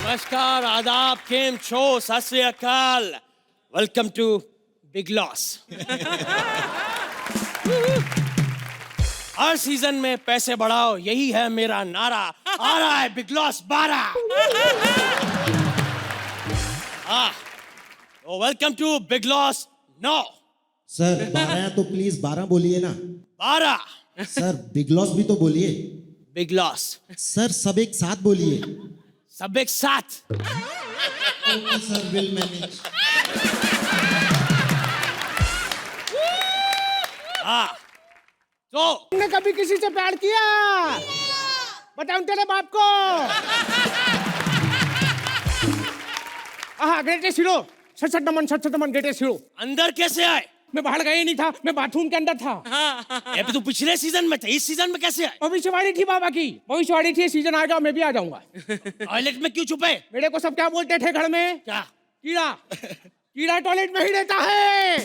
नमस्कार, आदाब, केम छो, Sat Shri Akal. Welcome to big loss. हर सीजन में पैसे बढ़ाओ, यही है मेरा नारा। आ रहा है big loss 12। Welcome to big loss 9। Sir 12 है तो प्लीज 12 बोलिए ना। 12 सर बिग लॉस भी तो बोलिए। Big loss. सर सब एक साथ बोलिए। सब एक साथ। Okay sir, will manage. तो तुमने कभी किसी से प्यार किया? बताऊं तेरे बाप को। ग्रेटेस्ट हीरो, सट नमन ग्रेटेस्ट हीरो। अंदर कैसे आए? मैं बाहर गया ही नहीं था, मैं बाथरूम के अंदर था। अभी तो पिछले सीजन में थे, इस सीजन में कैसे आए? भविष्यवाणी थी बाबा की, भविष्यवाणी थी सीजन आएगा मैं भी आ जाऊंगा। टॉयलेट में क्यों छुपे? मेरे को सब क्या बोलते थे घर में? क्या? कीड़ा। कीड़ा टॉयलेट में ही रहता है।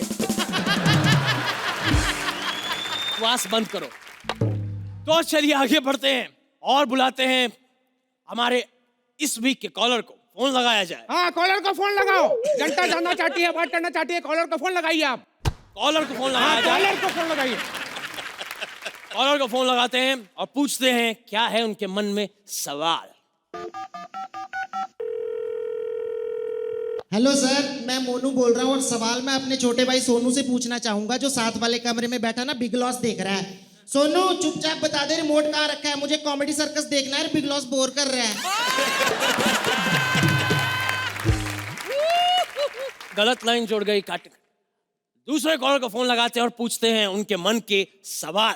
बकवास बंद करो। तो चलिए आगे बढ़ते हैं और बुलाते हैं हमारे इस वीक के कॉलर को। फोन लगाया जाए। हाँ, कॉलर को फोन लगाओ। जनता जानना चाहती है, बात करना चाहती है, कॉलर को फोन लगाइए आप। कॉलर को फोन लगाया जाए। कॉलर को फोन लगाइए। कॉलर को फोन लगाते हैं और पूछते हैं क्या है उनके मन में सवाल। हेलो सर, मैं मोनू बोल रहा हूँ और सवाल मैं अपने छोटे भाई सोनू से पूछना चाहूंगा जो साथ वाले कमरे में बैठा ना बिग लॉस देख रहा है। सोनू चुपचाप बता दे रिमोट कहाँ रखा है, मुझे कॉमेडी सर्कस देखना है, बिग लॉस बोर कर रहा है। गलत लाइन जोड़ गई, काट। दूसरे कॉलर को फोन लगाते हैं और पूछते हैं उनके मन के सवाल।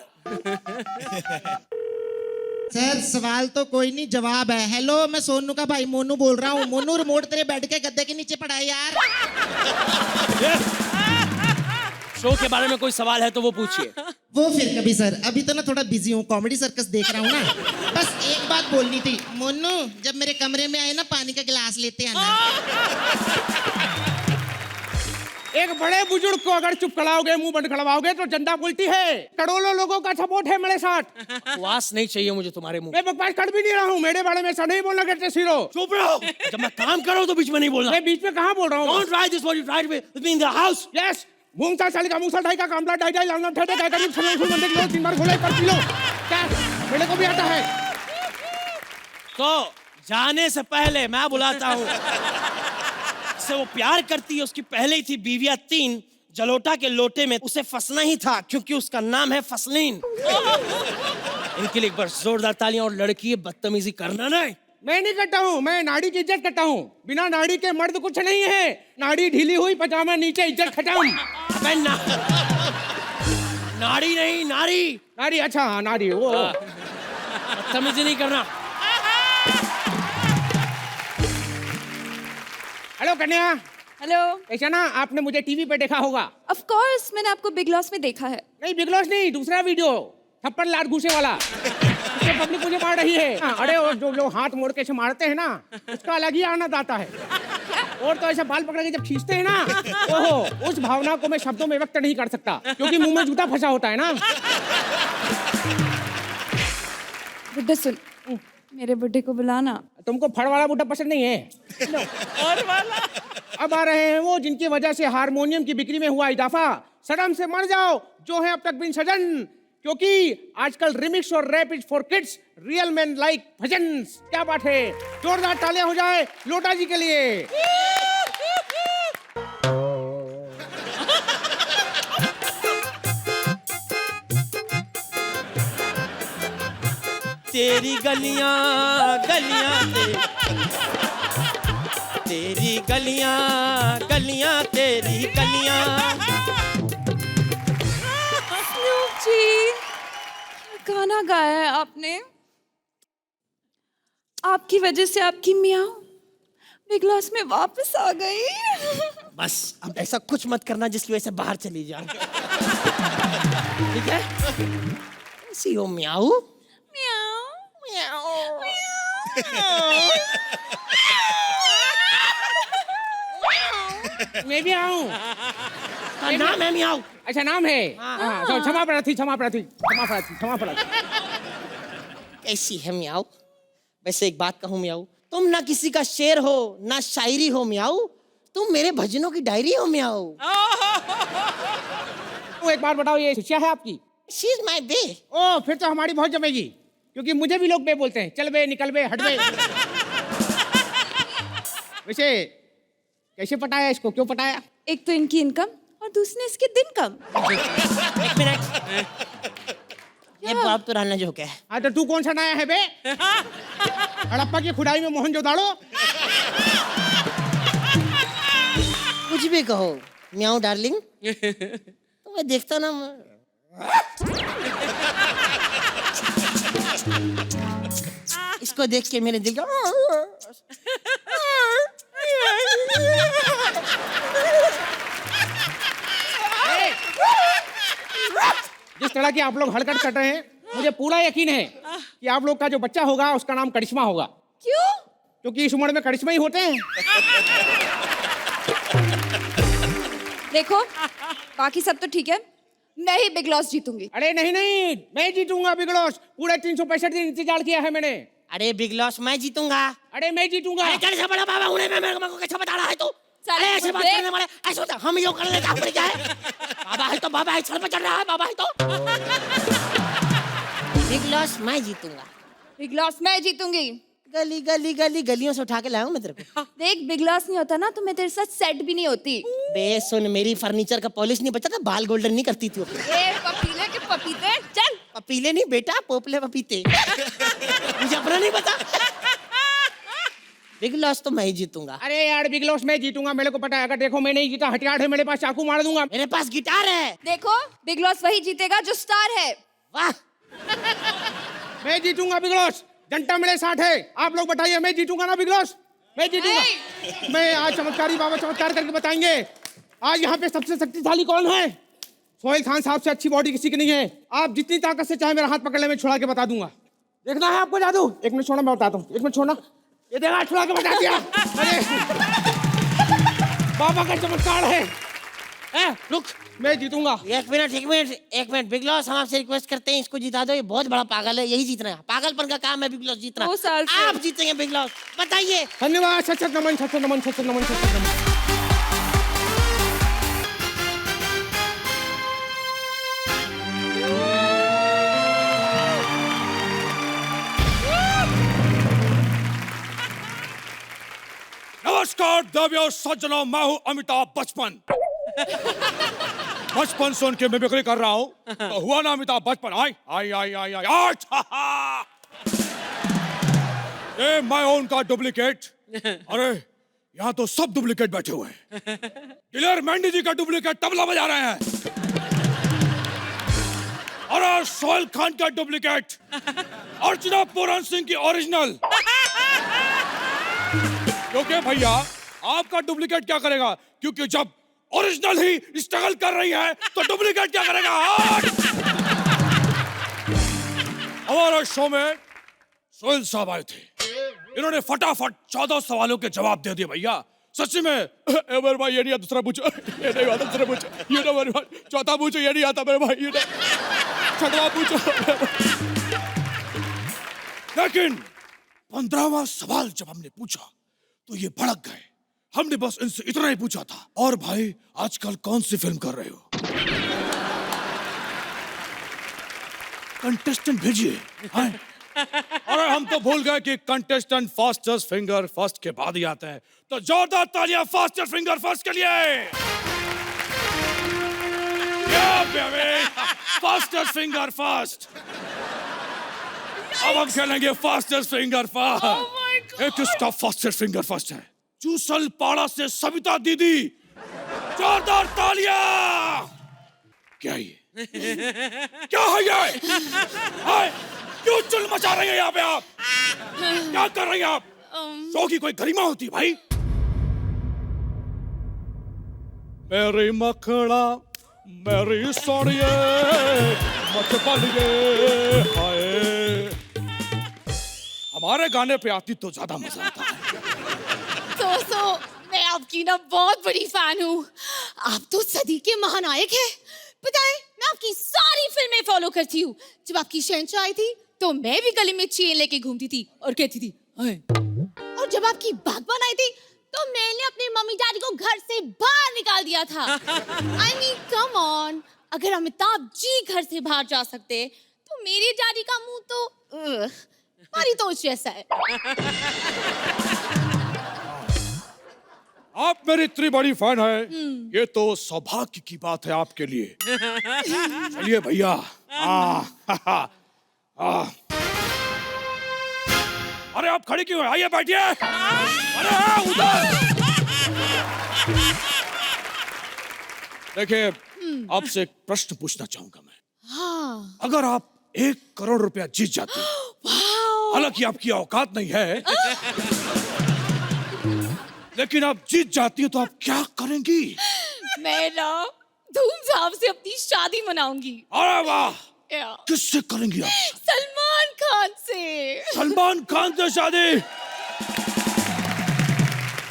सर सवाल तो कोई नहीं, जवाब है। हेलो, मैं सोनू का भाई मोनू बोल रहा हूँ। मोनू रिमोट तेरे बेड के गद्दे के नीचे पड़ा है यार। शो के बारे में कोई सवाल है तो वो पूछिए। वो फिर कभी सर, अभी तो ना थोड़ा बिजी हूँ, कॉमेडी सर्कस देख रहा हूँ ना। बस एक बात बोलनी थी। मोनू जब मेरे कमरे में आए ना पानी का गिलास लेते आना। एक बड़े बुजुर्ग को अगर चुप कराओगे, मुंह बंद करवाओगे तो जनता बोलती है करोड़ों लोगों का सपोर्ट है मेरे साथ। बकवास नहीं चाहिए मुझे तुम्हारे मुंह। मैं बकवास कर भी नहीं रहा हूँ, मेरे बारे में ऐसा नहीं बोलना करते सीरो। चुप रहो। जब मैं काम कर रहा हूँ तो बीच में नहीं बोलना। मैं बीच में कहाँ बोल रहा हूँ? Don't try this what you tried with me in the house. Yes, घूमता साली का मूसा ढाई का कामला ढाई ढाई लाना ठेठे ढाई करीब छले उछल बंदे किलो 3 बार घोड़े पर किलो। क्या मेरे को भी आता है? तो जाने से पहले मैं बुलाता हूँ से वो प्यार करती है, उसकी पहले ही थी बीवियां 3। जलोटा के लोटे में उसे फंसना ही था क्योंकि उसका नाम है फसलीन। इनके लिए एक बार जोरदार तालियां। और लड़की बदतमीजी करना नहीं। मैं नहीं करता हूँ, मैं नाड़ी की इज्जत करता हूँ। बिना नाड़ी के मर्द कुछ नहीं है। नाड़ी ढीली हुई पजामा नीचे, इज्जत खत्म। अबे नाड़ी नहीं, नारी। नाड़ी, अच्छा हाँ नाड़ी। वो बदतमीजी नहीं करना। हेलो कन्या। हेलो। ऐसा ना आपने मुझे टीवी पे देखा होगा। ऑफ कोर्स मैंने आपको बिग लॉस में देखा है। नहीं बिग लॉस नहीं, दूसरा वीडियो थप्पड़ लात घुसे वाला। उससे पब्लिक मुझे मार रही है। अरे वो जो लोग हाथ मोड़ के ऐसे मारते हैं ना, उसका अलग ही आनंद आता है। और तो ऐसे बाल पकड़ के जब खींचते हैं ना, ओहो, उस भावना को मैं शब्दों में व्यक्त नहीं कर सकता क्योंकि मुंह में जूता फंसा होता है ना। बुड्ढे सुन, मेरे बुड्ढे को बुलाना। तुमको फड़ वाला बुड्ढा पसंद नहीं है? और वाला। अब आ रहे हैं वो जिनकी वजह से हारमोनियम की बिक्री में हुआ इजाफा। शर्म से मर जाओ जो है अब तक बिन सजन, क्योंकि आजकल रिमिक्स और rap is for kids, real man like bhajans. क्या बात है, जोरदार तालियां हो जाए लोटा जी के लिए। तेरी गलियां गलियां तेरी गलियां गलियां तेरी गलियां। स्नूप जी, गाना गाया है आपने। आपकी वजह से आपकी मियाँ बिग लॉस में वापस आ गई। बस अब ऐसा कुछ मत करना जिसकी वजह से बाहर चली जाओ। ठीक है? सी हो म्याऊ मियाँ म्याऊ। मैं भी आऊं। नाम है म्याऊ। अच्छा नाम है। हाँ, तो क्षमा प्रार्थी। कैसी है म्याऊ? वैसे एक बात कहूँ म्याऊ, तुम ना किसी का शेर हो ना शायरी हो म्याऊ, तुम मेरे भजनों की डायरी हो म्याऊ। तो एक बात बताओ, ये शिष्या है आपकी? शी इज माई बे। ओ, फिर तो हमारी बहुत जमेगी, क्योंकि मुझे भी लोग बे बोलते हैं। चल बे, निकल बे, हट बे। वैसे कैसे पटाया इसको, क्यों पटाया? एक तो इनकी इनकम और दूसरे इसके दिन कम। एक मिनट, ये बहुत पुराना जोक है। हाँ तो तू कौन सा नया है बे? हड़प्पा की खुदाई में मोहनजोदाड़ो। कुछ भी कहो म्याऊ डार्लिंग, तो मैं देखता ना इसको देख के मेरे दिल का जिस तरह की आप लोग हड़कट कर रहे हैं, मुझे पूरा यकीन है कि आप लोग का जो बच्चा होगा उसका नाम करिश्मा होगा। क्यों? क्योंकि इस उम्र में करिश्मा ही होते हैं। देखो, बाकी सब तो ठीक है, मैं ही बिग लॉस जीतूंगी। अरे नहीं नहीं, मैं जीतूंगा बिग लॉस। पूरे 365 दिन इंतजार किया है मैंने। अरे बिग लॉस मैं जीतूंगा। अरे मैं जीतूंगा। अरे कैसे बड़ा बाबा हूँ मैं, मेरे को कैसे बता रहा है तू? अरे ऐसे बात करने वाले, ऐसे होता हम यो कर लेते हैं, क्या है? बाबा है तो बाबा है, छड़ पे चढ़ रहा है, बाबा है तो। बिग लॉस मैं जीतूंगा। बिग लॉस मैं जीतूंगी। गली गली गली गलियों से उठा के लाऊं मैं तेरे को। देख, बिग लॉस नहीं होता ना तो मैं तेरे साथ सेट भी नहीं होती। बे सुन, मेरी फर्नीचर का पॉलिश नहीं बचा था, बाल गोल्डन नहीं करती थी। ए पपीले के पपीते, चल। पपीले नहीं बेटा, पोपले पपीते। मुझे अपना नहीं पता। बिग लॉस तो मैं ही जीतूंगा। अरे यार, बिग लॉस मैं जीतूंगा, मेरे को पता है। अगर देखो मैं नहीं जीता, हथियार है मेरे पास, चाकू मार दूंगा। मेरे पास गिटार है। देखो, बिग लॉस वही जीतेगा जो स्टार है। वाह, मैं जीतूंगा बिग लॉस। जनता मेरे साथ है। आप लोग बताइए, मैं जीतूंगा ना बिग लॉस? मैं जीतूंगा। मैं आज चमत्कारी बाबा चमत्कार करके बताएंगे। आज यहाँ पे सबसे शक्तिशाली कौन है? सोहेल खान साहब से अच्छी बॉडी किसी की नहीं है। आप जितनी ताकत से चाहे मेरा हाथ पकड़ ले, मैं छुड़ा के बता दूंगा। देखना है आपको जादू? एक मिनट छोड़ना, मैं बताता हूँ। एक मिनट छोड़ना, ये देखा, छुड़ा के बता दिया। अरे बाबा का चमत्कार है। रुक, मैं जीतूंगा। एक मिनट एक मिनट एक मिनट। बिग लॉस, हम आपसे रिक्वेस्ट करते हैं, इसको जिता दो। ये बहुत बड़ा पागल है, यही जीतना है। पागलपन का काम है बिग लॉस जीतना। 2 साल से आप जीतेंगे बिग लॉस, बताइए। धन्यवाद। सच नमन, सच नमन, सच नमन, सच नमन। नमस्कार देवियों सज्जनों, मैं हूं अमिताभ बचपन। बचपन सुन के मिमिक्री कर रहा हूं, तो हुआ ना अमिताभ बचपन। आई आई आई आई आई आज ये मैं हूं उनका डुप्लीकेट। अरे यहाँ तो सब डुप्लीकेट बैठे हुए हैं। किलर मैंडी जी का डुप्लीकेट तबला बजा रहे हैं। अरे सोहेल खान का डुप्लीकेट, अर्चना पूरन सिंह की ओरिजिनल। क्योंकि भैया आपका डुप्लीकेट क्या करेगा? क्योंकि जब ओरिजिनल ही स्ट्रगल कर रही है तो डुप्लीकेट क्या करेगा? हमारे शो में सोहेल साहब आए थे, इन्होंने फटाफट 14 सवालों के जवाब दे दिए भैया। सच्ची में मेरे भाई ये नहीं आता, दूसरा पूछो, ये नहीं आता, दूसरा पूछो, ये ना मेरे भाई, चौथा पूछो, ये नहीं आता मेरे भाई, ये छठवा पूछो। लेकिन 15वां सवाल जब हमने पूछा तो ये भड़क गए। हमने बस इनसे इतना ही पूछा था, और भाई आजकल कौन सी फिल्म कर रहे हो? कंटेस्टेंट भेजिए। अरे हम तो भूल गए कि कंटेस्टेंट फास्टेस्ट फिंगर फर्स्ट के बाद ही आते हैं। तो जोरदार तालियां फास्टेस्ट फिंगर फर्स्ट के लिए। Fastest finger first. अब हम खेलेंगे फास्टेस्ट फिंगर फर्स्ट। एक किसका फास्टेस्ट फिंगर फर्स्ट है? चूसल पाड़ा से सविता दीदी। जोरदार तालियां। क्या ये? क्या है ये? हाय, क्यों चुल मचा रही है यहाँ पे आप? क्या कर रही हैं आप? शो की कोई गरिमा होती है भाई। मेरी मखड़ा मेरी सोनिए मत बलिए हाय। हमारे गाने पे आती तो ज्यादा मजा आता है। तो मैं आपकी ना बहुत बड़ी फैन हूँ। आप तो सदी के महानायक हैं। पता है, मैं आपकी सारी फिल्में फॉलो करती हूँ। जब आपकी शहंशाह आई थी तो मैं भी गले में चेन लेके घूमती थी और कहती थी हाय। और जब आपकी बागबान आई थी तो मैंने अपने मम्मी डैडी को घर से बाहर निकाल दिया था। I mean, come on, अगर अमिताभ जी घर से बाहर जा सकते तो मेरे डैडी का मुंह तो हमारी तो जैसा है। आप मेरी इतनी बड़ी फैन है, ये तो सौभाग्य की बात है आपके लिए। चलिए भैया, अरे आप खड़ी क्यों हैं? आइए बैठिए। अरे उधर देखिए, आपसे एक प्रश्न पूछना चाहूंगा मैं। हाँ। अगर आप 1 करोड़ रुपया जीत जाते, हालांकि आपकी औकात नहीं है, लेकिन आप जीत जाती है तो आप क्या करेंगी? मैं ना धूमधाम से अपनी शादी मनाऊंगी। अरे वाह, या। किससे करेंगी आप? सलमान खान से। सलमान खान से शादी?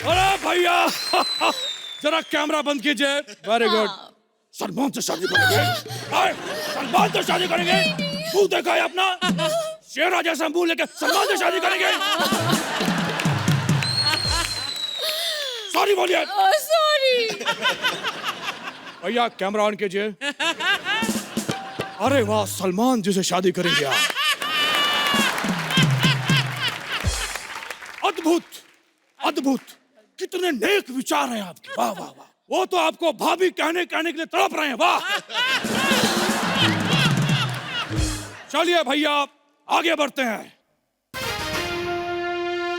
अरे भैया जरा कैमरा बंद कीजिए। Very good. सलमान से शादी करेंगे? सलमान से शादी करेंगे? मुंह देखा है अपना? शेर राजा से मुंह लेके सलमान से शादी करेंगे? सॉरी बोलिए। सॉरी। भैया कैमरा ऑन कीजिए। अरे वाह, सलमान जी से शादी करेंगे आप? अद्भुत, अद्भुत, कितने नेक विचार हैं आपके। वाह वाह वाह। वो तो आपको भाभी कहने के लिए तड़प रहे हैं। वाह। चलिए भैया आगे बढ़ते हैं।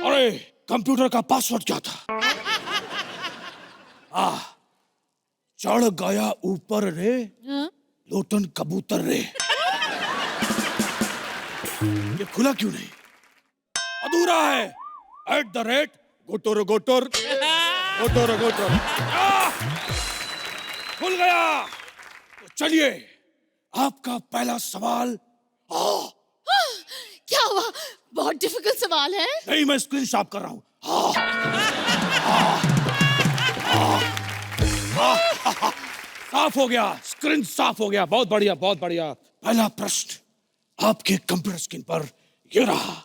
अरे कंप्यूटर का पासवर्ड क्या था? चढ़ गया ऊपर रे, लोटन कबूतर रे। ये खुला क्यों नहीं? अधूरा है। @गोटोर गोटोर गोटोर गोटोर। खुल गया। तो चलिए आपका पहला सवाल। क्या हुआ? बहुत डिफिकल्ट सवाल है। नहीं, मैं स्क्रीन शॉट कर रहा हूं। साफ हो गया, स्क्रीन साफ हो गया। बहुत बढ़िया, बहुत बढ़िया। पहला प्रश्न आपके कंप्यूटर स्क्रीन पर ये रहा।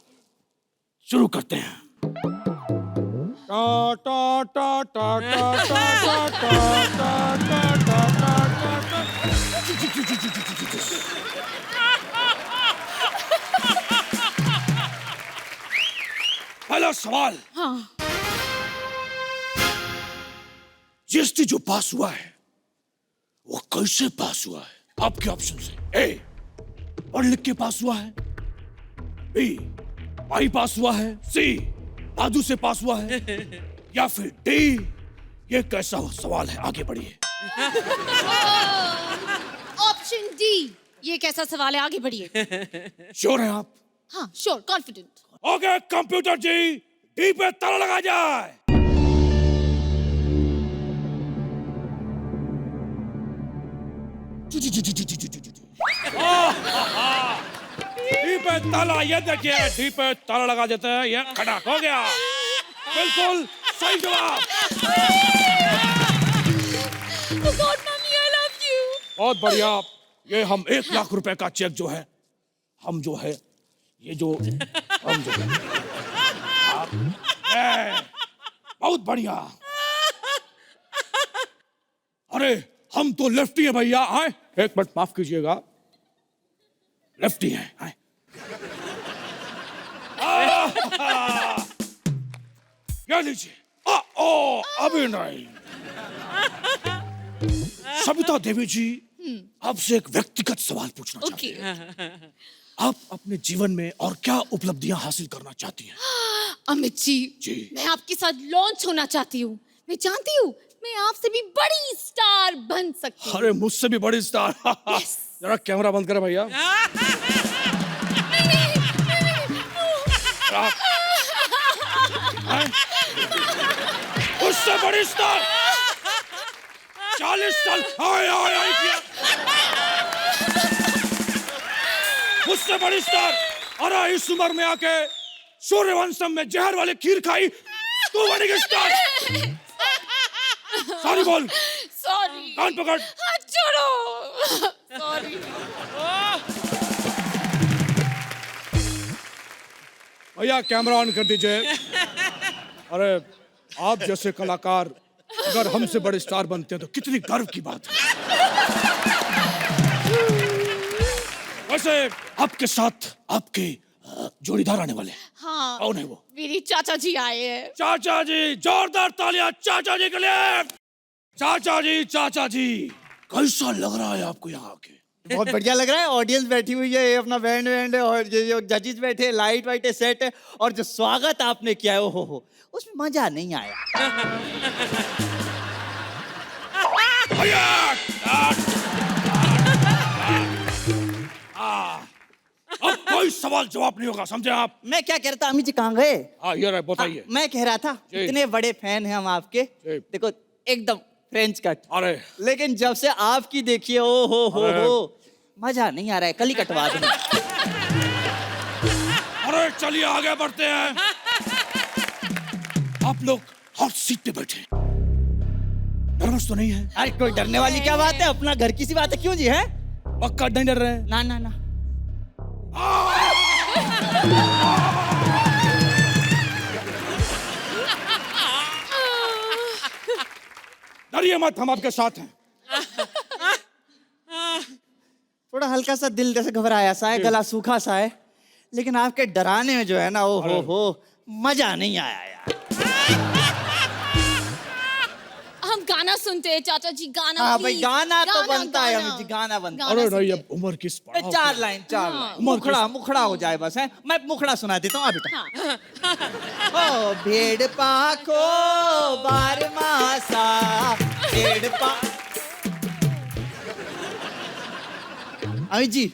शुरू करते हैं। पहला सवाल। जीएसटी जो पास हुआ है वो कैसे पास हुआ है? आपके ऑप्शन है। ए, पढ़ लिख के पास हुआ है। बी, बाई पास हुआ है। सी, दादू से पास हुआ है। या फिर डी, ये कैसा सवाल है? आगे बढ़िए। ऑप्शन डी, ये कैसा सवाल है? आगे बढ़िए। श्योर हैं आप? हाँ, श्योर, कॉन्फिडेंट। ओके कंप्यूटर जी, डी पे ताला लगा जाए। डी पे ताला, ये देखिए, डी पे ताला लगा देते हैं। ये खड़ाक हो गया। बिल्कुल सही जवाब। Oh God, Mummy, I love you. बहुत बढ़िया। ये हम 1 लाख रुपए का चेक जो है, हम जो है, ये जो हम जो है, बहुत बढ़िया। अरे हम तो लेफ्टी हैं भैया। आए, एक मिनट माफ कीजिएगा, लेफ्टी हैं। आए। क्या लीजिए? ओ, अभी नहीं। सविता देवी जी, आपसे एक व्यक्तिगत सवाल पूछना चाहती हूँ। आप अपने जीवन में और क्या उपलब्धियां हासिल करना चाहती हैं? अमित जी, मैं आपके साथ लॉन्च होना चाहती हूँ। मैं जानती हूँ मैं आपसे भी बड़ी स्टार बन सकती हूँ। अरे मुझसे भी बड़ी स्टार। जरा कैमरा बंद करें भैया। उससे बड़ी स्टार 40 साल किया। मुझसे बड़ी स्टार। अरे इस उम्र में आके सूर्यवंशम में जहर वाले खीर खाई, तू बनेगी स्टार। सॉरी बोल। सॉरी। कान पकड़। हाथ छोड़ो। सॉरी। भैया कैमरा ऑन कर दीजिए। अरे आप जैसे कलाकार अगर हमसे बड़े स्टार बनते हैं तो कितनी गर्व की बात है। वैसे आपके साथ आपके जोड़ीदार आने वाले हैं। हाँ, कौन है वो? मेरी चाचा जी आए हैं। चाचा जी, जोरदार तालियां चाचा जी के लिए। चाचा जी कैसा लग रहा है आपको यहाँ आके? बहुत बढ़िया लग रहा है। ऑडियंस बैठी हुई है, ये अपना बैंड है और ये जो जजेस बैठे, लाइट वाइट है, सेट है, और जो स्वागत आपने किया है हो उसमें मजा नहीं आया। अब कोई सवाल जवाब नहीं होगा, समझे आप? मैं क्या कह रहा था, अमित जी कहाँ गए? हाँ ये बताइए। मैं कह रहा था जी। इतने बड़े फैन हैं हम आपके, जी। देखो एकदम फ्रेंच कट, अरे लेकिन जब से आपकी देखिए ओ हो मजा नहीं आ रहा है, कल ही कटवा दूं। अरे चलिए आगे बढ़ते हैं। आप लोग हॉट सीट पे बैठे, नर्वस तो नहीं है? अरे कोई डरने वाली क्या बात है, अपना घर की सी बात है, क्यों जी है? पक्का नहीं डर रहे हैं? ना ना ना। डरिए मत, हम आपके साथ हैं। थोड़ा हल्का सा दिल जैसे घबराया सा है, गला सूखा सा है, लेकिन आपके डराने में जो है ना, ओ हो मजा नहीं आया यार। हम गाना सुनते हैं चाचा जी, गाना। हाँ भाई, please, गाना तो बनता है गाना। अमित जी, गाना बनता है। अरे गाना नहीं, सुनते अब उम्र किस पड़ाव पे? चार लाइन मुखड़ा हो जाए बस है। मैं मुखड़ा सुना देता हूँ बेटा। ओ भेड़ पाखो बारमासा, भेड़ पा। अमित जी,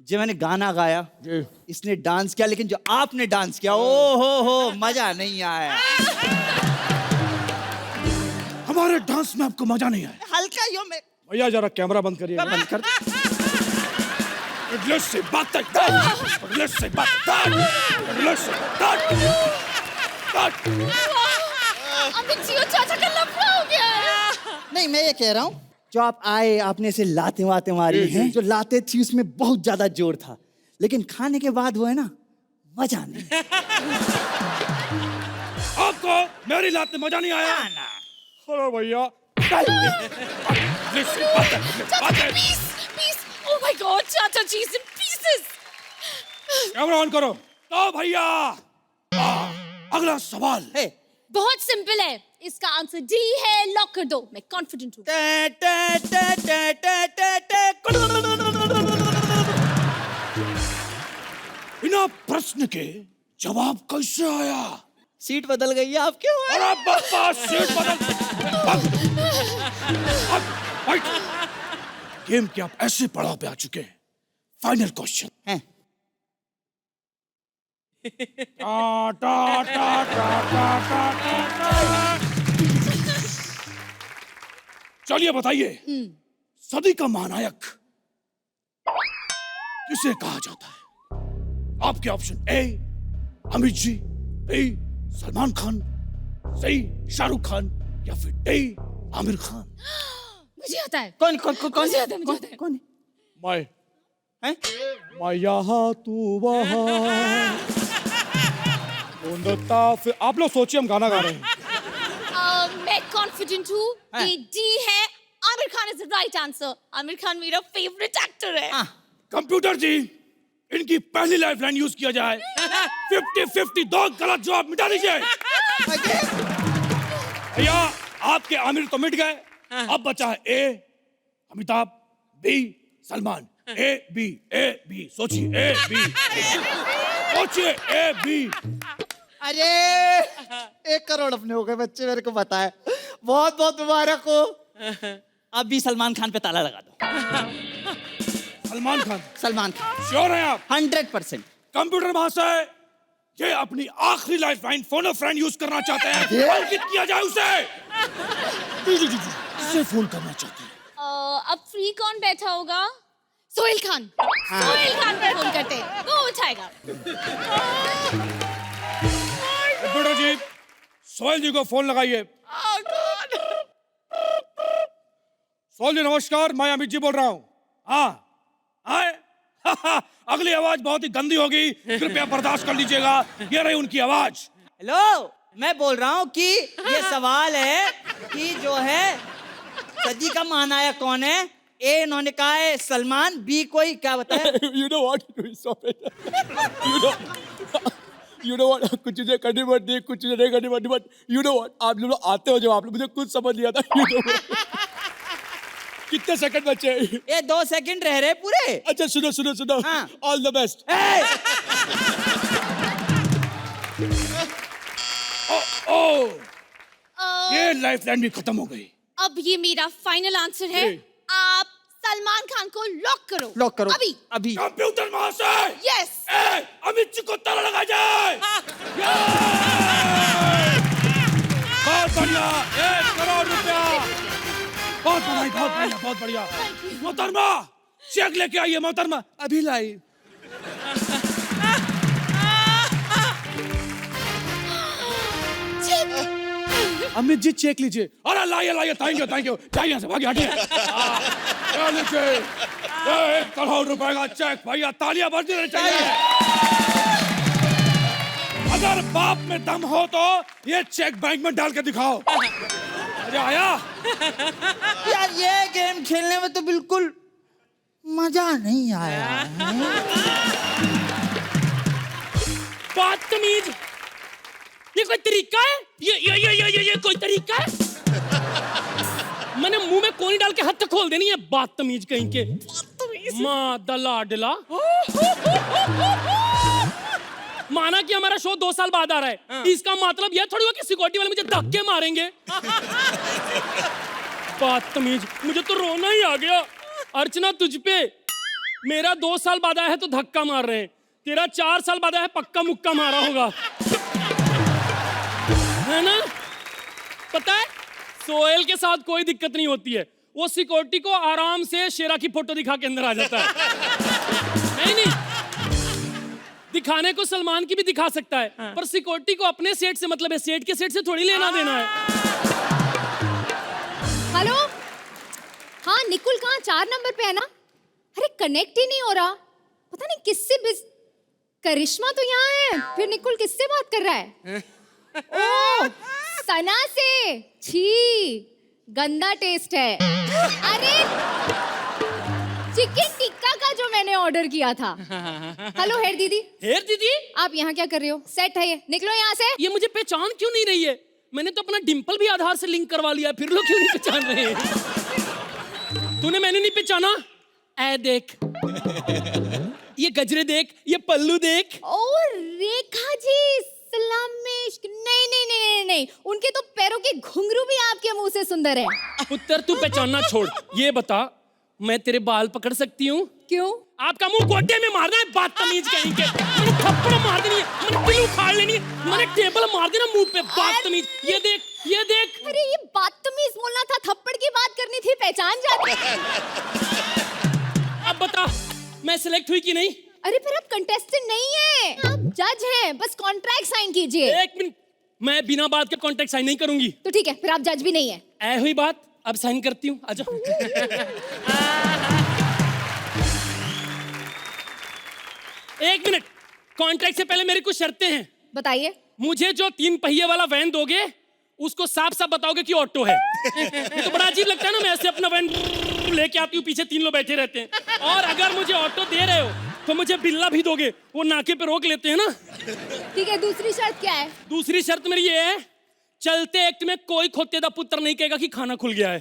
जो मैंने गाना गाया, इसने डांस किया, लेकिन जो आपने डांस किया, ओ हो मजा नहीं आया। हमारे डांस में आपको मजा नहीं आया? हल्का यो में भैया जरा कैमरा बंद करिए। बंद कर दे। इंग्लिश से बात कर, इंग्लिश से बात कर, इंग्लिश से बात कर। अमित जी और चाचा का लफड़ा हो गया है। नहीं, मैं ये कह रहा हूँ, जो आप आए, आपने ऐसे लाते वाते मारी हैं, जो लाते थी उसमें बहुत ज्यादा जोर था, लेकिन खाने के बाद वो है ना, मजा नहीं। आपको मेरी लात में मजा नहीं आया? अरे भैया इंग्लिश से बात कर। Peace, peace. Oh my God, चाचा जी is in pieces. Camera on करो। तो भैया अगला सवाल है। बहुत सिंपल है, इसका आंसर डी है, लॉक कर दो। मैं कॉन्फिडेंट हूँ। बिना प्रश्न के जवाब कैसे आया? सीट बदल गई है आपके। अरे बाबा, सीट बदल। गेम के आप ऐसे पड़ाव पे आ चुके हैं। फाइनल क्वेश्चन हैं। चलिए बताइए, सदी का महानायक किसे कहा जाता है? आपके ऑप्शन: ए अमित जी, बी सलमान खान, सी शाहरुख खान, या फिर डी आमिर खान। मुझे आता है। कौन कौन कौन कौन मुझे आता है, मुझे आता है। कौन मैं है? मैं यहाँ तू वहाँ। फिर आप लोग सोचिए, हम गाना गा रहे हैं। मैं कॉन्फिडेंट हूँ हाँ। कि डी है, Aamir Khan is the right answer. Aamir Khan मेरा फेवरेट एक्टर है। कंप्यूटर जी, इनकी पहली लाइफलाइन यूज किया जाए। 50-50 दो गलत जवाब मिटा दीजिए। भैया आपके आमिर तो मिट गए, अब बचा है A Amitabh, B Salman. A B सोचिए, ए बी सोचिए, ए बी। अरे 1 करोड़ अपने हो गए बच्चे, मेरे को बताए। बहुत बहुत मुबारक हो। अब भी सलमान खान पे ताला लगा दो। सलमान खान? सलमान खान श्योर हैं आप? 100%। कंप्यूटर महाशय, ये अपनी आखिरी लाइफलाइन फोन फ्रेंड यूज करना चाहते हैं। अंकित किया जाए उसे। जी किसे फोन करना चाहते हैं? अब फ्री कौन बैठा होगा? सोहेल खान। सोहेल खान पे फोन करते हैं, वो उठाएगा। कंप्यूटर जी, सोहेल जी को फोन लगाइए। सोहेल जी नमस्कार, मैं अमित जी बोल रहा हूँ। हाँ आए। अगली आवाज बहुत ही गंदी होगी, कृपया बर्दाश्त कर लीजिएगा। ये रही उनकी आवाज। हेलो मैं बोल रहा हूँ कि ये सवाल है कि जो है सदी का महानायक कौन है? ए इन्होंने कहा है सलमान, बी कोई क्या बताया? You know what? Stop it. You know what? कुछ चीजें करनी पड़ती है, कुछ चीजें नहीं करनी पड़ती, बट you know what? आप लोग आते हो जब आप लोग, मुझे कुछ समझ नहीं आता। You know what? कितने सेकंड बचे? ये 2 सेकंड रह रहे पूरे। अच्छा सुनो। हाँ। All the best. ओ, ये लाइफ लाइन भी खत्म हो गई। अब ये मेरा फाइनल आंसर है। आप सलमान खान को लॉक करो। अभी कंप्यूटर वहां से। यस। अमित जी को ताला लगा जाए। बहुत बढ़िया, 1 करोड़ रुपया। बहुत बढ़िया। मोहतरमा, चेक लेके आइए मोहतरमा। अभी लाई। अमित जी चेक लीजिए। अरे लाइए, थैंक यू। जाइए यहाँ से, भागिए, हटिए। ये लीजिए, 1 करोड़ रुपए का चेक। भैया तालियां बजनी रहनी चाहिए। अगर बाप में दम हो तो ये चेक बैंक में डाल के दिखाओ। अरे आया? यार ये गेम खेलने में तो बिल्कुल मजा नहीं आया। बदतमीज, ये कोई तरीका है? ये कोई तरीका है? मैंने मुंह में कोनी डाल के हाथ तक खोल देनी है। बदतमीज कहीं के। माँ दला डिला। माना कि हमारा शो 2 साल बाद आ रहा है, इसका मतलब यह थोड़ी हुआ कि सिक्योरिटी वाले मुझे धक्के मारेंगे। बदतमीज, मुझे तो रोना ही आ गया। अर्चना तुझ पे मेरा 2 साल बाद आया है तो धक्का मार रहे हैं, तेरा 4 साल बाद आया है पक्का मुक्का मारा होगा, है ना? पता है सोहेल के साथ कोई दिक्कत नहीं होती है, वो सिक्योरिटी को आराम से शेरा की फोटो दिखा के अंदर आ जाता है। नहीं दिखाने को सलमान की भी दिखा सकता है, पर सिक्योरिटी को अपने सेट से मतलब है, सेट के सेट से थोड़ी लेना देना है। हेलो, हाँ निकुल कहाँ? 4 नंबर पे है ना? अरे कनेक्ट ही नहीं हो रहा, पता नहीं किससे करिश्मा तो यहाँ है, फिर निकुल किससे बात कर रहा है? ओह सना से। छी गंदा टेस्ट है। अरे चिकन टिक्का का जो मैंने ऑर्डर किया था। हेलो हेयर दीदी। हेयर दीदी, आप यहाँ क्या कर रहे हो? सेट है ये, निकलो यहाँ से। ये मुझे पहचान क्यों नहीं रही है? मैंने तो अपना डिंपल भी आधार से लिंक करवा लिया, फिर लोग क्यों नहीं पहचान रहे हैं? तूने मैंने नहीं पहचाना? ऐ देख, ये गजरे देख, ये पल्लू देख। और रेखा जी नहीं, उनके तो पैरों के घुंघरू भी आपके मुंह से सुंदर है। पुत्र तू पहचानना छोड़, ये बता मैं तेरे बाल पकड़ सकती हूँ? क्यों? आपका मुंह गोड्डे में मारना है बदतमीज कहीं के। मैंने थप्पड़ मार देनी है, मैंने दिल उखाड़ लेनी है, मैंने टेबल मार देना मुंह पे। बदतमीज, ये देख, ये देख। अरे ये बदतमीज बोलना था, थप्पड़ की बात करनी थी, पहचान जाते। अब बता मैं सिलेक्ट हुई कि नहीं? अरे फिर आप कंटेस्टेंट नहीं है, आप जज हैं, बस कॉन्ट्रैक्ट साइन कीजिए। 1 मिनट, मैं बिना बात के कॉन्ट्रैक्ट साइन नहीं करूंगी। तो ठीक है, फिर आप जज भी नहीं है। ऐ हुई बात, अब साइन करती हूँ, आजा। एक मिनट, कॉन्ट्रैक्ट से पहले मेरी कुछ शर्तें हैं। बताइए। मुझे जो 3 पहिए वाला वैन दोगे उसको साफ साफ बताओगे कि ऑटो है। ये तो बड़ा अजीब लगता है ना, मैं ऐसे अपना वैन लेके आती हूँ, पीछे 3 लोग बैठे रहते हैं। और अगर मुझे ऑटो दे रहे हो तो मुझे बिल्ला भी दोगे, वो नाके पे रोक लेते हैं ना। ठीक है, दूसरी शर्त क्या है? दूसरी शर्त मेरी ये है, चलते एक्ट में कोई खोते दा पुत्र नहीं कहेगा कि खाना खुल गया है।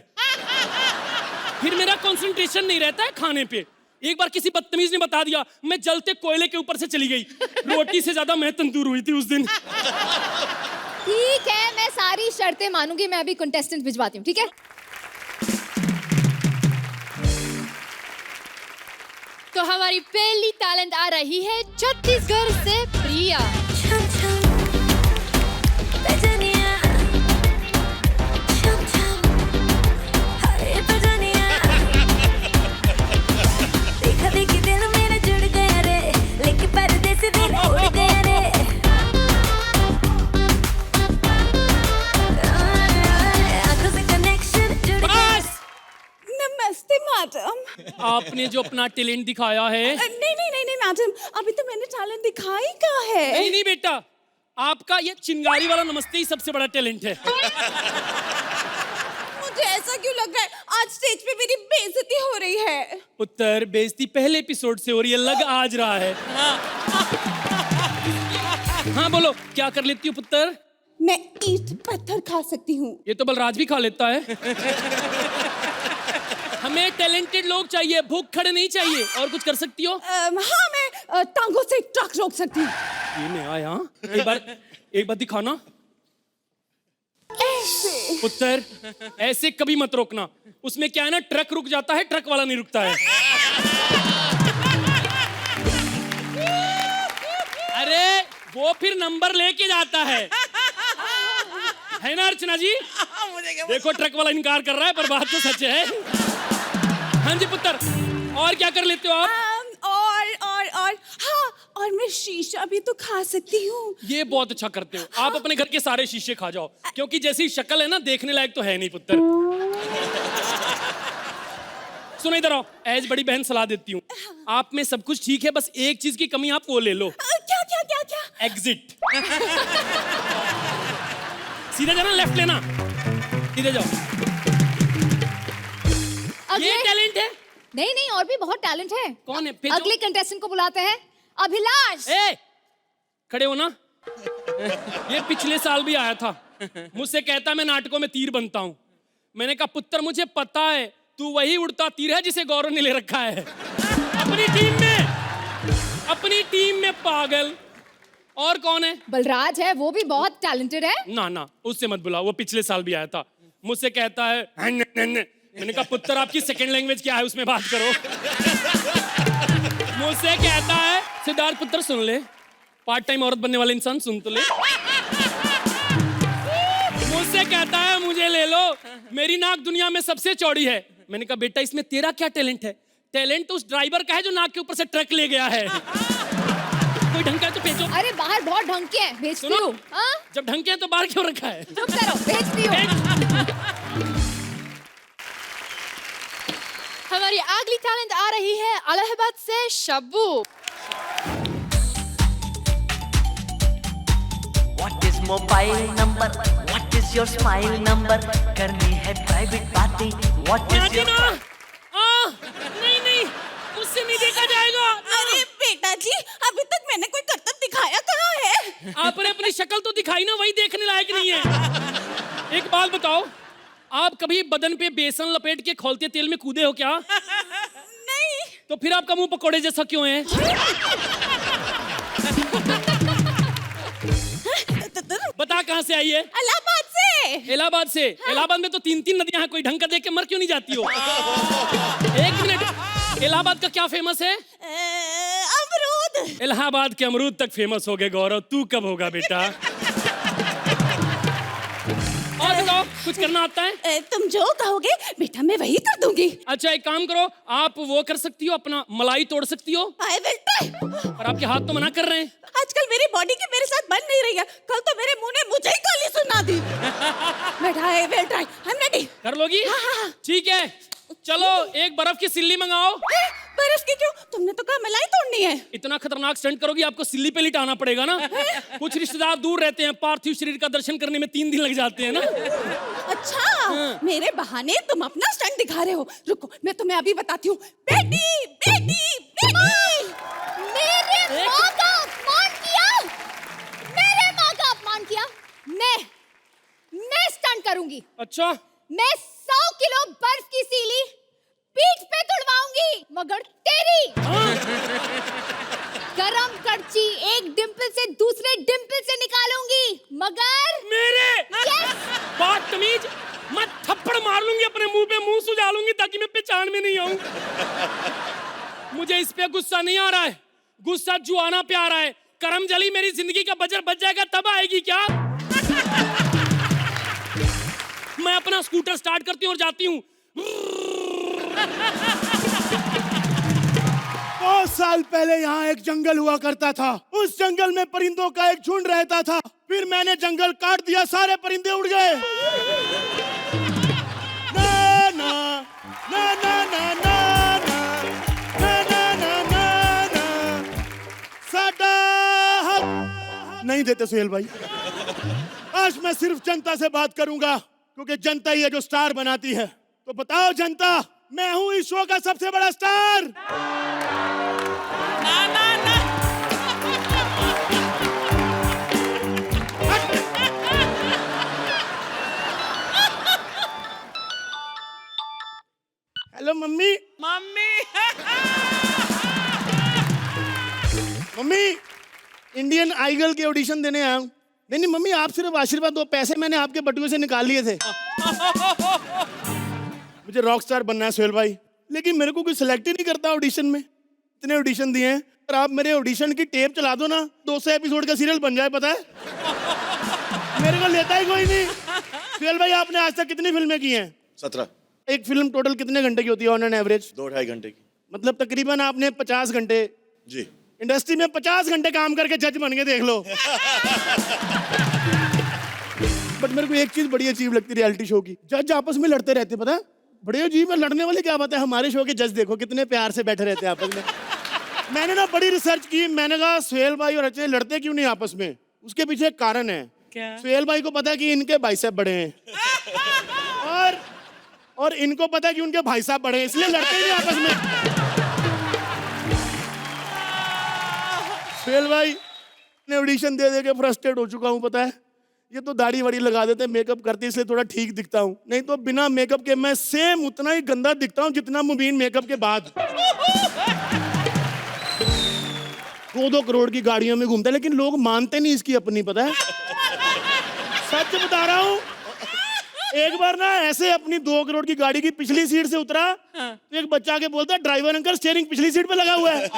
फिर मेरा कंसंट्रेशन नहीं रहता है खाने पे। एक बार किसी बदतमीज ने बता दिया, मैं जलते कोयले के ऊपर से चली गई। रोटी से ज्यादा मैं तंदूर हुई थी उस दिन। ठीक है, मैं सारी शर्तें मानूंगी, मैं अभी कंटेस्टेंट भिजवाती हूँ, ठीक है? तो हमारी पहली टैलेंट आ रही है छत्तीसगढ़ से प्रिया। नमस्ते मैडम। आपने जो अपना टैलेंट दिखाया है। नहीं मैडम, अभी तो मैंने टैलेंट दिखाई का है। नहीं बेटा, आपका ये चिंगारी वाला नमस्ते ही सबसे बड़ा टैलेंट है। मुझे ऐसा क्यों लग रहा है आज स्टेज पे मेरी बेइज्जती हो रही है? पुत्र, बेइज्जती पहले एपिसोड से हो रही है, लग आज रहा है। हाँ बोलो, क्या कर लेती हो पुत्र? मैं ईंट पत्थर खा सकती हूँ। ये तो बलराज भी खा लेता है। हमें टैलेंटेड लोग चाहिए, भूख खड़े नहीं चाहिए। और कुछ कर सकती हो? हाँ, मैं टांगों से ट्रक रोक सकती हूँ। ये मैं आया। एक बार दिखाना। ऐसे। पुत्र, ऐसे कभी मत रोकना। उसमें क्या है ना, ट्रक रुक जाता है, ट्रक वाला नहीं रुकता है। अरे वो फिर नंबर लेके जाता है ना अर्चना जी? देखो ट्रक वाला इनकार कर रहा है, पर बात तो सच है। हाँ जी पुत्र, और क्या कर लेते हो आप? और हाँ, और मैं शीशा भी तो खा सकती हूँ। ये बहुत अच्छा करते हो। आप अपने घर के सारे शीशे खा जाओ, क्योंकि जैसी शक्ल है ना, देखने लायक तो है नहीं पुत्र। सुनो इधर आओ, एज बड़ी बहन सलाह देती हूँ। आप में सब कुछ ठीक है, बस एक चीज की कमी, आप वो ले लो। क्या क्या क्या क्या? एग्जिट। सीधा जाना, लेफ्ट लेना, सीधे जाओ। ये टैलेंट है? नहीं, और भी बहुत टैलेंट है। कौन है? अगले कंटेस्टेंट को बुलाते हैं, अभिलाष। खड़े हो ना। ये पिछले साल भी आया था, मुझसे कहता मैं नाटकों में तीर बनता हूँ। मैंने कहा पुत्र, मुझे पता है तू वही उड़ता तीर है जिसे गौरव ने ले रखा है अपनी टीम में पागल। और कौन है? बलराज है, वो भी बहुत टैलेंटेड है। ना, उससे मत बुलाओ, वो पिछले साल भी आया था। मुझसे कहता है मैंने कहा पुत्र, आपकी सेकंड लैंग्वेज क्या है, उसमें बात करो। मुझसे कहता है सिद्धार्थ पुत्र सुन ले, पार्ट टाइम औरत बनने वाले इंसान सुन तो ले। मुझसे कहता है मुझे ले लो, मेरी नाक दुनिया में सबसे चौड़ी है। मैंने कहा बेटा, इसमें तेरा क्या टैलेंट है? टैलेंट तो उस ड्राइवर का है जो नाक के ऊपर से ट्रक ले गया है। कोई ढंग का है तो भेजो। अरे बाहर बहुत ढंग के हैं, भेजती हूँ। जब ढंग के हैं तो बाहर क्यों रखा है? चुप करो, भेजती हूँ। हमारी अगली टैलेंट आ रही है इलाहाबाद से Shabbu. What is mobile number? What is your smile number? करनी है प्राइवेट बातें। What is your नहीं, मुझसे नहीं देखा जाएगा। अरे बेटा जी, अभी तक मैंने कोई करतब दिखाया कहाँ है? आपने अपनी शक्ल तो दिखाई ना, वही देखने लायक नहीं है। एक बात बताओ, आप कभी बदन पे बेसन लपेट के खौलते तेल में कूदे हो क्या? नहीं। तो फिर आपका मुंह पकोड़े जैसा क्यों है? बता कहाँ से आई है? इलाहाबाद से। इलाहाबाद से? इलाहाबाद में तो 3 नदियां हैं, कोई ढंग का देख के मर क्यों नहीं जाती हो? एक मिनट, इलाहाबाद का क्या फेमस है? अमरूद। इलाहाबाद के अमरूद तक फेमस हो गए गौरव, तू कब होगा बेटा? और बताओ, कुछ करना आता है? तुम जो कहोगे बेटा मैं वही कर दूंगी। अच्छा एक काम करो, आप वो कर सकती हो, अपना मलाई तोड़ सकती हो। I will try। पर आपके हाथ तो मना कर रहे हैं। आजकल मेरी बॉडी की मेरे साथ बन नहीं रही है। कल तो मेरे मुंह ने मुझे ही गाली सुना दी। बेटा I will try। I'm ready। कर लोगी? हाँ। ठीक है, चलो एक बर्फ की सिल्ली मंगाओ। बर्फ की क्यों? तुमने तो कहा मलाई तोड़नी है। इतना खतरनाक स्टंट करोगी, आपको सिल्ली पे लिटाना पड़ेगा ना। कुछ रिश्तेदार दूर रहते हैं, पार्थिव शरीर का दर्शन करने में 3 दिन लग जाते हैं ना। अच्छा, मेरे बहाने तुम अपना स्टंट दिखा रहे हो। रुको, मैं तुम्हें अभी बताती हूँ। बेटी, बेटी, बेटी। मेरे माँ का अपमान किया, मेरे माँ का अपमान किया। मैं स्टंट करूंगी। अच्छा, मैं 100 किलो बर्फ की सीली पीठ पे तुड़वाऊंगी, मगर तेरी गरम कड़ची एक डिंपल से दूसरे डिंपल से निकालूंगी, मगर मेरे yes! बदतमीज, मैं थप्पड़ मार लूंगी अपने मुंह पे, मुंह सुझा लूंगी ताकि मैं पहचान में नहीं आऊं। मुझे इस पे गुस्सा नहीं आ रहा है, गुस्सा जुआना पे आ रहा है। करम जली मेरी जिंदगी का बजर बच जाएगा तब आएगी क्या? मैं अपना स्कूटर स्टार्ट करती हूँ और जाती हूँ। 5 साल पहले यहाँ एक जंगल हुआ करता था। उस जंगल में परिंदों का एक झुंड रहता था। फिर मैंने जंगल काट दिया, सारे परिंदे उड़ गए। ना ना ना ना ना ना ना ना ना ना ना, साडा हक नहीं देते सुहेल भाई। आज मैं सिर्फ जनता से बात करूंगा, क्योंकि जनता ही है जो स्टार बनाती है। तो बताओ जनता, मैं हूं इस शो का सबसे बड़ा स्टार। ना ना ना। Hello mummy. Mummy. Mummy, Indian Idol के ऑडिशन देने आया हूँ। नहीं मम्मी, आप सिर्फ आशीर्वाद दो, पैसे मैंने आपके बटुए से निकाल लिए थे। मुझे रॉक स्टार बनना है सुहेल भाई, लेकिन मेरे को कोई सिलेक्ट ही नहीं करता ऑडिशन में। इतने ऑडिशन दिए हैं, और आप मेरे ऑडिशन की टेप चला दो ना, 200 एपिसोड का सीरियल बन जाए, पता है। मेरे को लेता ही कोई नहीं। सुहेल भाई, आपने आज तक कितनी फिल्में की हैं? 17। एक फिल्म टोटल कितने घंटे की होती है ऑन एन एवरेज? 2-2.5 घंटे की। मतलब तकरीबन आपने 50 घंटे जी इंडस्ट्री में 50 घंटे काम करके जज बन के देख लो। बट मेरे को एक चीज बड़ी अजीब लगती है रियलिटी शो की, जज आपस में लड़ते रहते, पता है। बड़े अजीब है, लड़ने वाली क्या बात है। हमारे शो के जज देखो कितने प्यार से बैठे रहते हैं आपस में। मैंने ना बड़ी रिसर्च की, मैंने कहा सुहेल भाई और अजय लड़ते क्यों नहीं आपस में? उसके पीछे एक कारण है। क्या? सुहेल भाई को पता है कि इनके बाइसेप बड़े हैं, और इनको पता है कि उनके भाई साहब बड़े हैं, इसलिए लड़ते ही नहीं आपस में। सुहेल भाई, मैं ऑडिशन दे के फ्रस्ट्रेट हो चुका हूँ, पता है। ये तो दाढ़ी वाड़ी लगा देते, मेकअप करते, इसलिए थोड़ा ठीक दिखता हूँ, नहीं तो बिना मेकअप के मैं सेम उतना ही गंदा दिखता हूँ जितना मुबीन मेकअप के बाद। 2-2 करोड़ की गाड़ियों में घूमता है, लेकिन लोग मानते नहीं इसकी अपनी, पता है। सच बता रहा हूँ, एक बार ना ऐसे अपनी 2 करोड़ की गाड़ी की पिछली सीट से उतरा, तो एक बच्चा आके बोलता, ड्राइवर अंकल स्टीयरिंग पिछली सीट पे लगा हुआ है।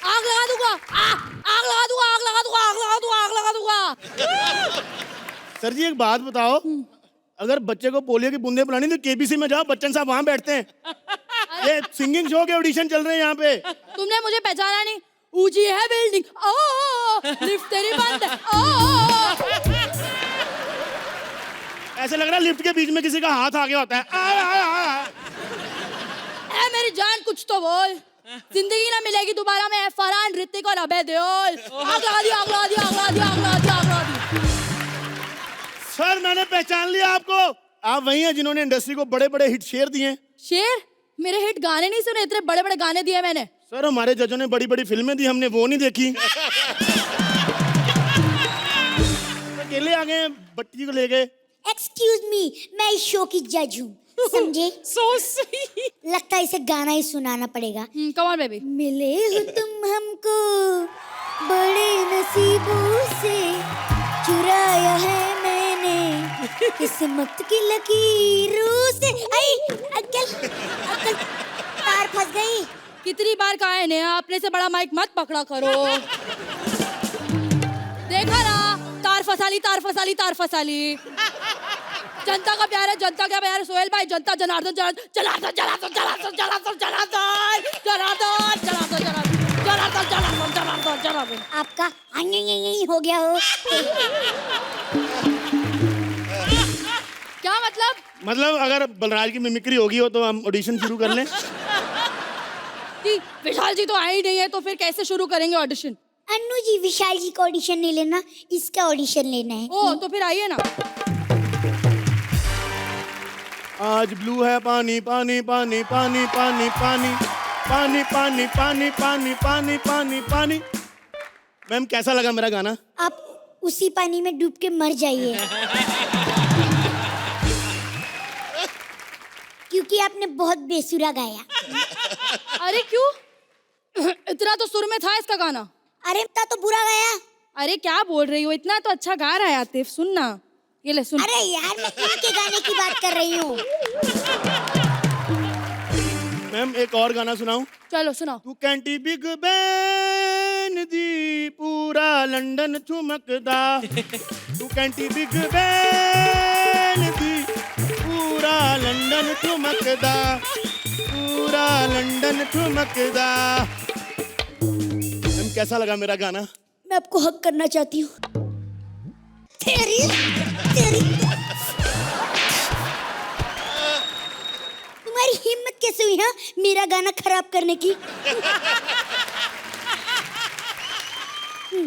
आग लगा दूंगा, आग लगा दूंगा, आग लगा दूंगा, आग लगा दूंगा, आग लगा दूंगा। सर जी एक बात बताओ, अगर बच्चे को पोलियो की बूंदे पिलानी तो केबीसी में जाओ, बच्चन साहब वहां बैठते हैं। ये सिंगिंग शो के ऑडिशन चल रहे हैं यहाँ पे। तुमने मुझे पहचाना नहीं? ऊंची है बिल्डिंग, लिफ्ट तेरी बंद है, ऐसे लग रहा है लिफ्ट के बीच में किसी का हाथ आ गया होता है। ए मेरी जान, कुछ तो बोल। जिंदगी ना मिलेगी दोबारा में फरहान, ऋतिक और अभय देओल। आग लगा दी, आग लगा दी, आग लगा दी, आग लगा दी, आग लगा दी। सर मैंने पहचान लिया आपको, आप वही हैं जिन्होंने इंडस्ट्री को बड़े बड़े हिट शेर दिए। शेर? मेरे हिट गाने नहीं सुने, इतने बड़े बड़े गाने दिए मैंने। सर हमारे जजों ने बड़ी बड़ी फिल्में दी, हमने वो नहीं देखी। अकेले आ गए बट्टी को ले गए। एक्सक्यूज मी, मैं इस शो की जज हूँ, समझे? So sweet. लगता है इसे गाना ही सुनाना पड़ेगा। Come on baby. मिले हो तुम हमको बड़े नसीबों से, चुराया है मैंने किस्मत की लकीरों से। आई अंकल, अंकल तार फंस गई। कितनी बार कहा है नेहा, अपने से बड़ा माइक मत पकड़ा करो। देखा ना, तार फसाली, तार फसाली, तार फसाली। जनता का प्यार है, जनता का प्यार है सुहेल भाई। जनता जनार्दन, जनार्दन, जनार्दन, जनार्दन, जनार्दन, जनार्दन, जनार्दन, जनार्दन, जनार्दन, जनार्दन, जनार्दन, जनार्दन। आपका हो गया हो। क्या मतलब? मतलब अगर बलराज की मिमिक्री होगी हो तो हम ऑडिशन शुरू कर लें। कि विशाल जी तो आए ही नहीं है, तो फिर कैसे शुरू करेंगे ऑडिशन? अन्नू जी, विशाल जी का ऑडिशन नहीं लेना, इसका ऑडिशन लेना है। ओ तो फिर आइए ना। आज ब्लू है पानी पानी पानी पानी पानी पानी पानी पानी पानी पानी पानी पानी पानी। मैम कैसा लगा मेरा गाना? आप उसी पानी में डूब के मर जाइए, क्योंकि आपने बहुत बेसुरा गाया। अरे क्यों? इतना तो सुर में था इसका गाना। अरे इतना तो बुरा गाया। अरे क्या बोल रही हो, इतना तो अच्छा गा रहा है आतिफ, सुन ना, ये ले सुन। अरे यार मैं इनके गाने की बात कर रही हूँ। मैम एक और गाना सुनाऊं? चलो सुनाओ। तू कैंटी बिग बैन दी पूरा लंदन ठुमकदा, तू कैंटी बिग बैन दी पूरा लंदन ठुमकदा, पूरा लंदन ठुमकदा। मैम कैसा लगा मेरा गाना? मैं आपको हक करना चाहती हूँ। तेरी तेरी हिम्मत कैसे हुई? हाँ, मेरा गाना खराब करने की।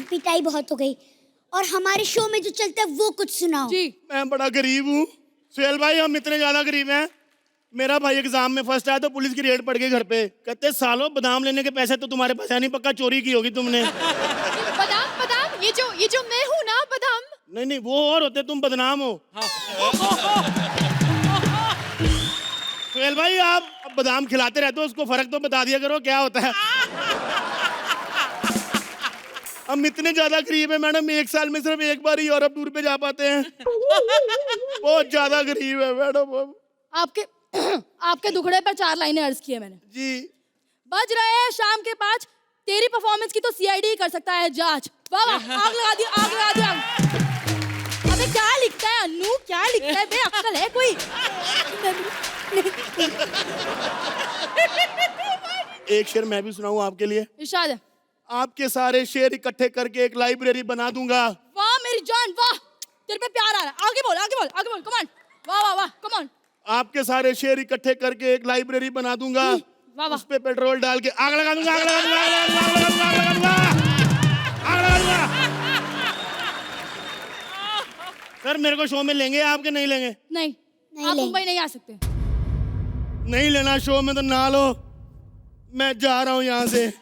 पिटाई बहुत हो गई, और हमारे शो में जो चलता है वो कुछ सुनाओ। जी मैं बड़ा गरीब हूँ सुहेल भाई, हम इतने ज्यादा गरीब हैं। मेरा भाई एग्जाम में फर्स्ट आया तो पुलिस की रेड पड़ गई घर पे। कहते सालों बादाम लेने के पैसे तो तुम्हारे पास है नहीं, पक्का चोरी की होगी तुमने। बादाम बादाम, ये जो मैं हूँ ना बादाम। नहीं वो और होते, तुम बदनाम हो। सुहेल भाई आप बादाम खिलाते रहते हो, उसको फर्क तो बता दिया करो क्या होता है। हम इतने ज्यादा गरीब है मैडम, एक साल में सिर्फ एक बार ही यूरोप टूर पे जा पाते हैं। बहुत ज्यादा गरीब है मैडम हम। आपके दुखड़े पर 4 लाइनें अर्ज की है मैंने। जी। बज रहे हैं शाम के 5, तेरी परफॉर्मेंस की तो सीआईडी कर सकता है जांच। वाह वाह, आग लगा दी, आग लगा दी, आग। अबे क्या लिखता है अन्नू, क्या लिखता है? बेअक्ल है कोई? एक शेर मैं भी सुनाऊं आपके लिए? इरशाद है। आपके सारे शेर इकट्ठे करके एक लाइब्रेरी बना दूंगा। वाह मेरी जान वाह, तेरे पे प्यार आ रहा है। आगे बोल, आगे बोल, आगे बोल, कम ऑन। वाह वाह वाह, कम ऑन। आपके सारे शेर इकट्ठे करके एक लाइब्रेरी बना दूंगा। वाह वाह। उस पे पेट्रोल डाल के आग लगा दूंगा, आग लगा दूंगा, आग लगा दूंगा, आग लगा दूंगा, आग लगा दूंगा। सर मेरे को शो में लेंगे आपके नहीं लेंगे? नहीं, आप मुंबई नहीं आ सकते। नहीं लेना शो में तो ना लो, मैं जा रहा हूँ यहाँ से।